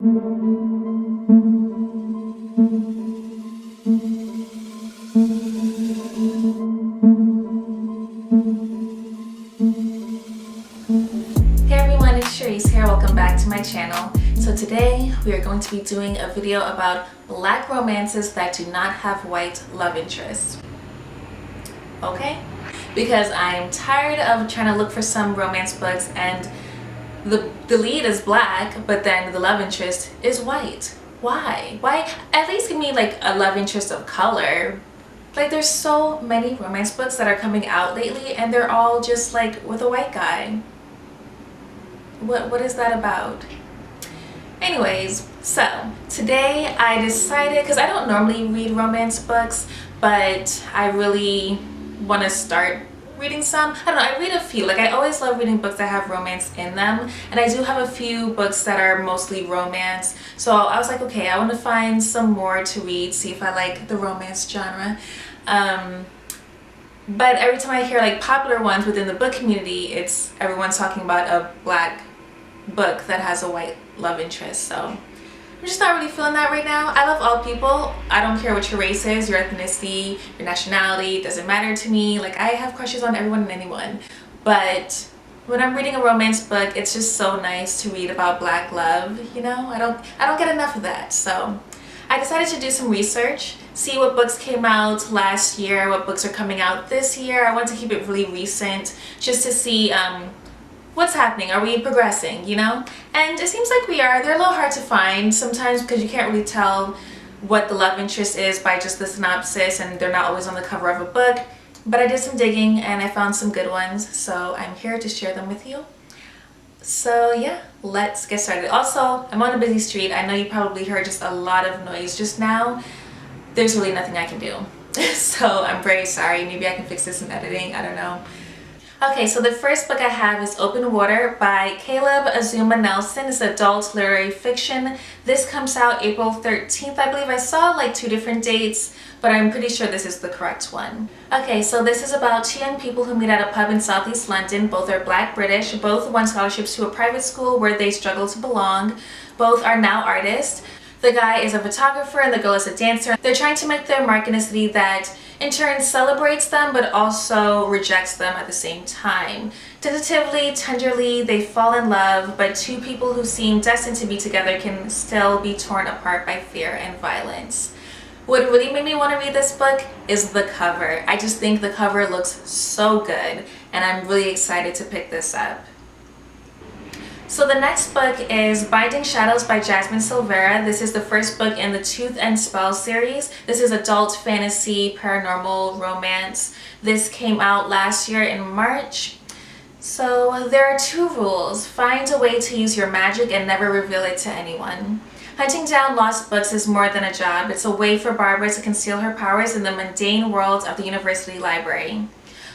Welcome back to my channel. So today we are going to be doing a video about black romances that do not have white love interests. Okay? Because I'm tired of trying to look for some romance books and the lead is black, but then the love interest is white. Why? Why? At least give me like a love interest of color. Like, there's so many romance books that are coming out lately and they're all just like with a white guy. What is that about? Anyways, so today I decided, because I don't normally read romance books, but I really want to start reading some. I don't know, I read a few. Like, I always love reading books that have romance in them, and I do have a few books that are mostly romance. So I was like, okay, I want to find some more to read, see if I like the romance genre. But every time I hear like popular ones within the book community, it's everyone's talking about a black book that has a white love interest. So I'm just not really feeling that right now. I love all people. I don't care what your race is, your ethnicity, your nationality. It doesn't matter to me. Like, I have crushes on everyone and anyone. But when I'm reading a romance book, it's just so nice to read about black love, you know? I don't get enough of that. So I decided to do some research, see what books came out last year, what books are coming out this year. I want to keep it really recent just to see what's happening. Are we progressing, you know? And it seems like we are. They're a little hard to find sometimes because you can't really tell what the love interest is by just the synopsis, and they're not always on the cover of a book. But I did some digging and I found some good ones, so I'm here to share them with you. So yeah, let's get started. Also, I'm on a busy street. I know you probably heard just a lot of noise just now. There's really nothing I can do. So I'm very sorry. Maybe I can fix this in editing. I don't know. Okay, so the first book I have is Open Water by Caleb Azumah Nelson. It's adult literary fiction. This comes out April 13th, I believe. I saw like 2 different dates, but I'm pretty sure this is the correct one. Okay, so this is about 2 young people who meet at a pub in Southeast London. Both are Black British. Both won scholarships to a private school where they struggle to belong. Both are now artists. The guy is a photographer and the girl is a dancer. They're trying to make their mark in a city that in turn celebrates them but also rejects them at the same time. Tentatively, tenderly, they fall in love, but 2 people who seem destined to be together can still be torn apart by fear and violence. What really made me want to read this book is the cover. I just think the cover looks so good and I'm really excited to pick this up. So the next book is Binding Shadows by Jasmine Silvera. This is the first book in the Tooth and Spell series. This is adult fantasy, paranormal romance. This came out last year in March. So there are 2 rules. Find a way to use your magic and never reveal it to anyone. Hunting down lost books is more than a job. It's a way for Barbara to conceal her powers in the mundane world of the university library.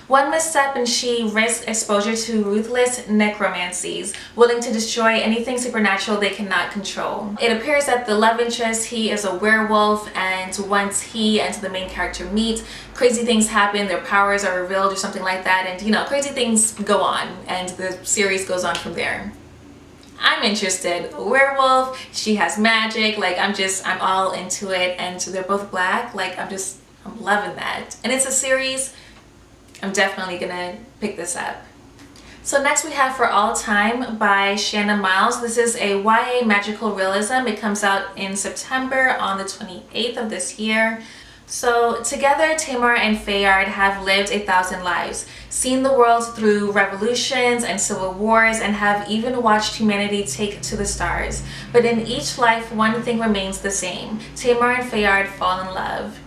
One misstep and she risks exposure to ruthless necromancies, willing to destroy anything supernatural they cannot control. It appears that the love interest, he is a werewolf, and once he and the main character meet, crazy things happen, their powers are revealed or something like that, and you know, crazy things go on, and the series goes on from there. I'm interested. Werewolf, she has magic, like I'm all into it, and they're both black, like I'm loving that. And it's a series. I'm definitely gonna pick this up. So next we have For All Time by Shanna Miles. This is a YA magical realism. It comes out in September on the 28th of this year. So together, Tamar and Fayard have lived 1,000 lives, seen the world through revolutions and civil wars, and have even watched humanity take to the stars. But in each life, one thing remains the same. Tamar and Fayard fall in love.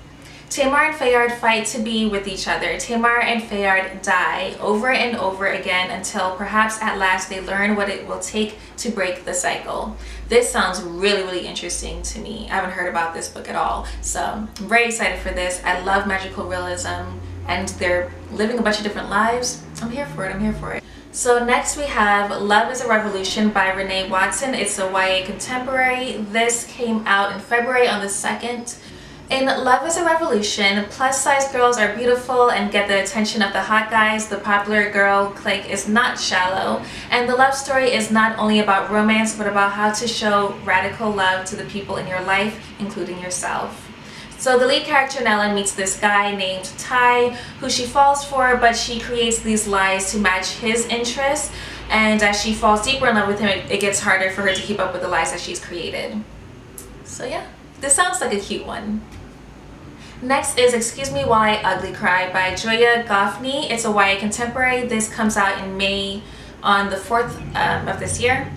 Tamar and Fayard fight to be with each other. Tamar and Fayard die over and over again until perhaps at last they learn what it will take to break the cycle. This sounds really, really interesting to me. I haven't heard about this book at all, so I'm very excited for this. I love magical realism and they're living a bunch of different lives. I'm here for it, I'm here for it. So next we have Love is a Revolution by Renée Watson. It's a YA contemporary. This came out in February on the 2nd. In Love is a Revolution, plus-size girls are beautiful and get the attention of the hot guys. The popular girl clique is not shallow, and the love story is not only about romance but about how to show radical love to the people in your life, including yourself. So the lead character Nella meets this guy named Ty, who she falls for, but she creates these lies to match his interests, and as she falls deeper in love with him, it gets harder for her to keep up with the lies that she's created. So yeah, this sounds like a cute one. Next is Excuse Me While I Ugly Cry by Joya Goffney. It's a YA contemporary. This comes out in May on the 4th of this year.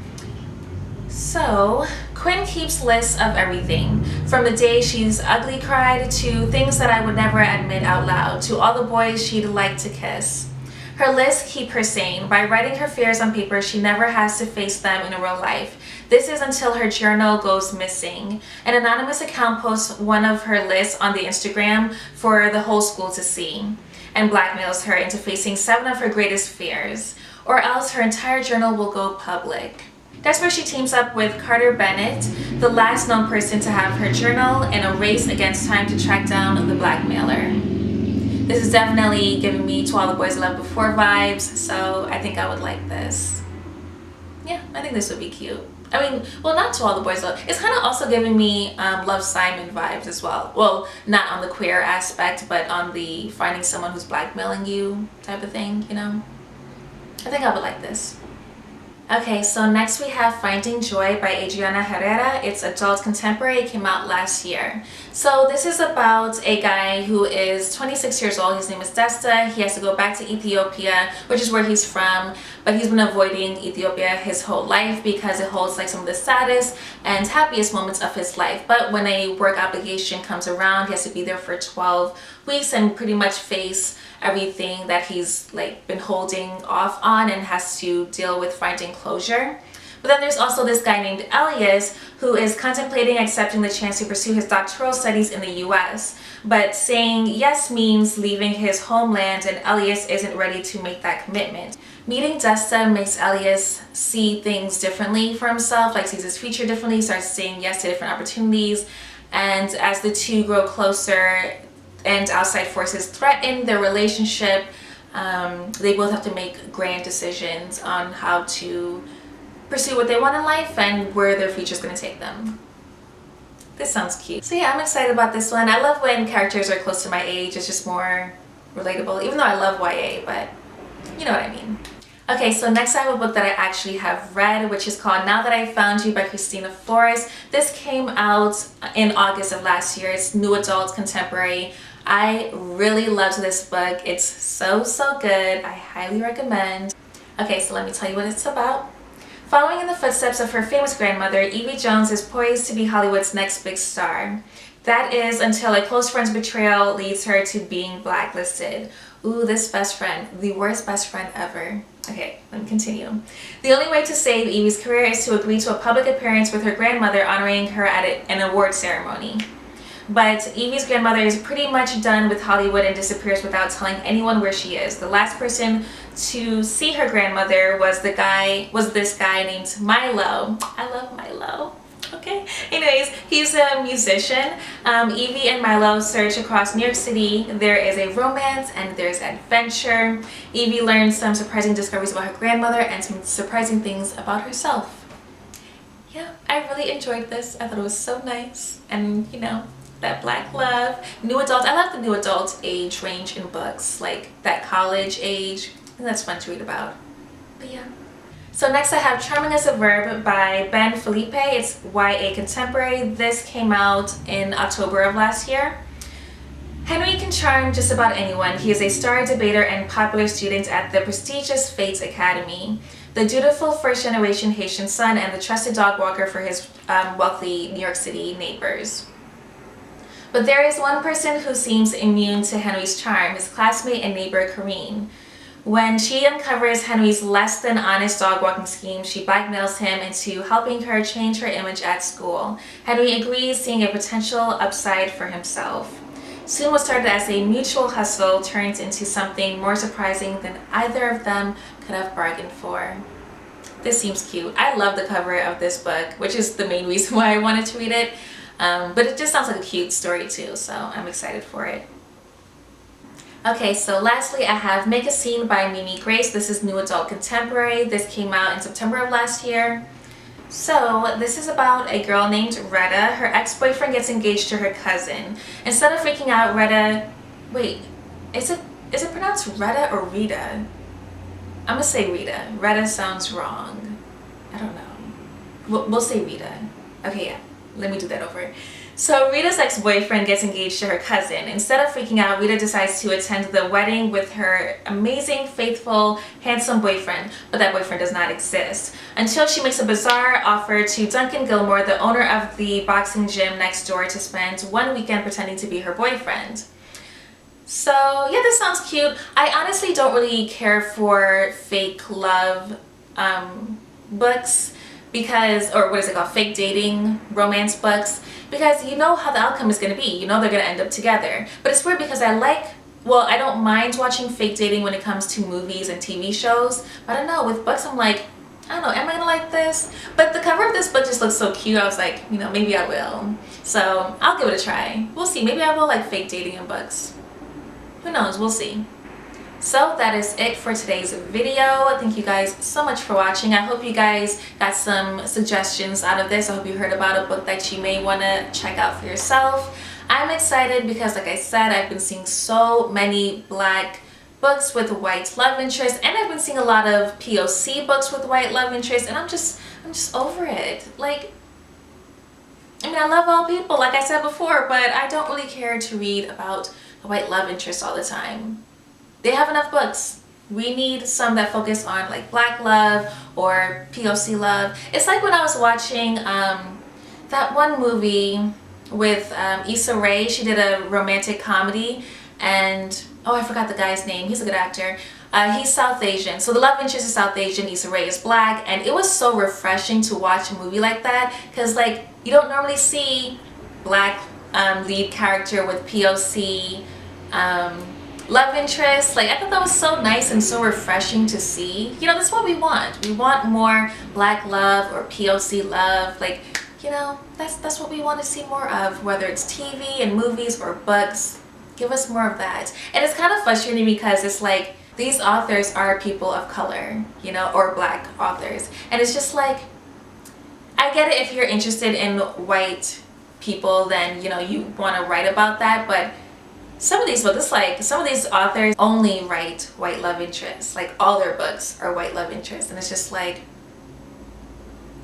So, Quinn keeps lists of everything, from the day she's ugly cried to things that I would never admit out loud, to all the boys she'd like to kiss. Her lists keep her sane. By writing her fears on paper, she never has to face them in real life. This is until her journal goes missing. An anonymous account posts one of her lists on the Instagram for the whole school to see and blackmails her into facing 7 of her greatest fears, or else her entire journal will go public. That's where she teams up with Carter Bennett, the last known person to have her journal, in a race against time to track down the blackmailer. This is definitely giving me To All the Boys I Loved Before vibes, so I think I would like this. Yeah, I think this would be cute. I mean, well, not To All the Boys I Love. It's kind of also giving me Love, Simon vibes as well. Well, not on the queer aspect, but on the finding someone who's blackmailing you type of thing, you know? I think I would like this. Okay, so next we have Finding Joy by Adriana Herrera. It's adult contemporary. It came out last year. So this is about a guy who is 26 years old. His name is Desta. He has to go back to Ethiopia, which is where he's from, but he's been avoiding Ethiopia his whole life because it holds like some of the saddest and happiest moments of his life. But when a work obligation comes around, he has to be there for 12 weeks and pretty much face everything that he's like been holding off on and has to deal with finding closure. But then there's also this guy named Elias who is contemplating accepting the chance to pursue his doctoral studies in the US. But saying yes means leaving his homeland, and Elias isn't ready to make that commitment. Meeting Desta makes Elias see things differently for himself, like sees his future differently, starts saying yes to different opportunities, and as the two grow closer and outside forces threaten their relationship, they both have to make grand decisions on how to pursue what they want in life and where their future is going to take them. This sounds cute. So yeah, I'm excited about this one. I love when characters are close to my age. It's just more relatable, even though I love YA, but you know what I mean. Okay, so next I have a book that I actually have read, which is called Now That I Found You by Kristina Flores. This came out in August of last year. It's new adult contemporary. I really loved this book. It's so good. I highly recommend. Okay, so let me tell you what it's about. Following in the footsteps of her famous grandmother, Evie Jones is poised to be Hollywood's next big star. That is until a close friend's betrayal leads her to being blacklisted. Ooh, this best friend, the worst best friend ever. Okay, let me continue. The only way to save Evie's career is to agree to a public appearance with her grandmother honoring her at an award ceremony. But Evie's grandmother is pretty much done with Hollywood and disappears without telling anyone where she is. The last person to see her grandmother was this guy named Milo. I love Milo. Okay. Anyways, he's a musician. Evie and Milo search across New York City. There is a romance and there's adventure. Evie learns some surprising discoveries about her grandmother and some surprising things about herself. Yeah, I really enjoyed this. I thought it was so nice, and you know, that black love, new adult. I love the new adult age range in books, like that college age. I think that's fun to read about. But yeah. So next I have Charming as a Verb by Philippe. It's YA contemporary. This came out in October of last year. Henry can charm just about anyone. He is a star debater and popular student at the prestigious Fates Academy, the dutiful first-generation Haitian son, and the trusted dog walker for his wealthy New York City neighbors. But there is one person who seems immune to Henry's charm, his classmate and neighbor Karine. When she uncovers Henry's less than honest dog walking scheme, she blackmails him into helping her change her image at school. Henry agrees, seeing a potential upside for himself. Soon what started as a mutual hustle turns into something more surprising than either of them could have bargained for. This seems cute. I love the cover of this book, which is the main reason why I wanted to read it. But it just sounds like a cute story too, so I'm excited for it. Okay, so lastly I have Make a Scene by Mimi Grace. This is new adult contemporary. This came out in September of last year. So this is about a girl named Retta. Her ex-boyfriend gets engaged to her cousin. Instead of freaking out, Retta... Wait, is it pronounced Retta or Rita? I'm gonna say Rita. Retta sounds wrong. I don't know. We'll say Rita. Okay, yeah. Let me do that over. So Rita's ex-boyfriend gets engaged to her cousin. Instead of freaking out, Rita decides to attend the wedding with her amazing, faithful, handsome boyfriend, but that boyfriend does not exist. Until she makes a bizarre offer to Duncan Gilmore, the owner of the boxing gym next door, to spend one weekend pretending to be her boyfriend. So yeah, this sounds cute. I honestly don't really care for fake love books because, or what is it called, fake dating romance books, because you know how the outcome is going to be. You know they're going to end up together. But it's weird because I don't mind watching fake dating when it comes to movies and TV shows. But I don't know, with books I'm like, I don't know, am I gonna like this? But the cover of this book just looks so cute. I was like, you know, maybe I will. So I'll give it a try. We'll see. Maybe I will like fake dating in books. Who knows? We'll see. So that is it for today's video. Thank you guys so much for watching. I hope you guys got some suggestions out of this. I hope you heard about a book that you may want to check out for yourself. I'm excited because, like I said, I've been seeing so many Black books with white love interest, and I've been seeing a lot of POC books with white love interest, and I'm just over it. Like, I mean, I love all people, like I said before, but I don't really care to read about the white love interest all the time. They have enough books. We need some that focus on like Black love or POC love. It's like when I was watching that one movie with Issa Rae. She did a romantic comedy, and oh, I forgot the guy's name. He's a good actor. He's South Asian. So the love interest is South Asian, Issa Rae is Black, and it was so refreshing to watch a movie like that, because like you don't normally see Black lead character with POC love interest. Like, I thought that was so nice and so refreshing to see. You know, that's what we want. We want more Black love or POC love. Like, you know, that's what we want to see more of, whether it's TV and movies or books. Give us more of that. And it's kind of frustrating because it's like these authors are people of color, you know, or Black authors. And it's just like, I get it if you're interested in white people, then, you know, you want to write about that, but some of these books, it's like some of these authors only write white love interests. Like all their books are white love interests, and it's just like,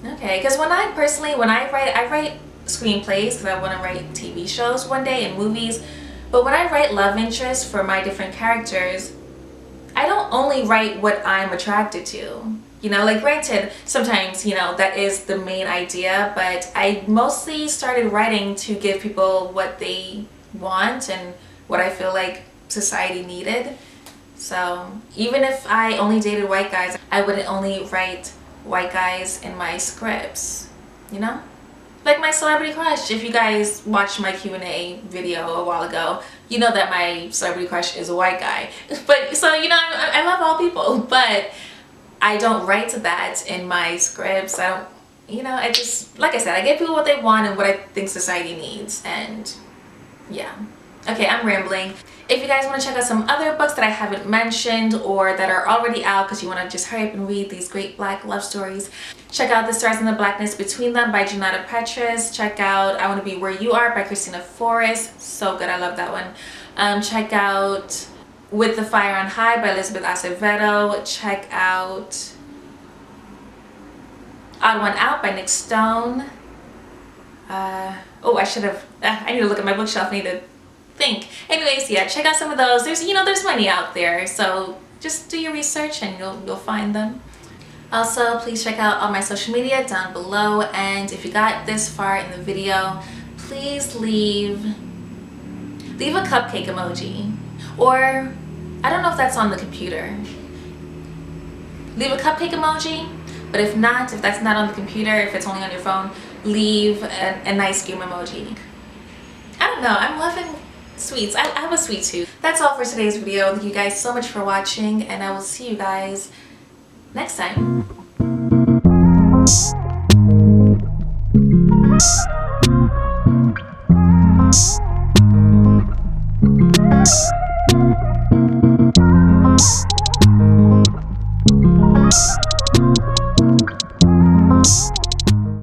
okay. Because when I write screenplays because I want to write TV shows one day and movies. But when I write love interests for my different characters, I don't only write what I'm attracted to. You know, like granted, sometimes, you know, that is the main idea, but I mostly started writing to give people what they want and what I feel like society needed. So even if I only dated white guys, I wouldn't only write white guys in my scripts, you know? Like my celebrity crush. If you guys watched my Q&A video a while ago, you know that my celebrity crush is a white guy. But so, you know, I love all people, but I don't write that in my scripts. I don't, you know, I just, like I said, I give people what they want and what I think society needs, and yeah. Okay, I'm rambling. If you guys want to check out some other books that I haven't mentioned or that are already out because you want to just hurry up and read these great Black love stories, check out The Stars and the Blackness Between Them by Junauda Petras. Check out I Want to Be Where You Are by Kristina Forrest. So good, I love that one. Check out With the Fire on High by Elizabeth Acevedo. Check out Odd One Out by Nick Stone. I need to look at my bookshelf. I need to think. Anyways, yeah, check out some of those. There's, you know, there's money out there, so just do your research and you'll find them. Also, please check out all my social media down below, and if you got this far in the video, please leave a cupcake emoji, or I don't know if that's on the computer. Leave a cupcake emoji, but if that's not on the computer, if it's only on your phone, leave an ice cream emoji. I don't know, I'm loving sweets. I have a sweet tooth. That's all for today's video. Thank you guys so much for watching, and I will see you guys next time.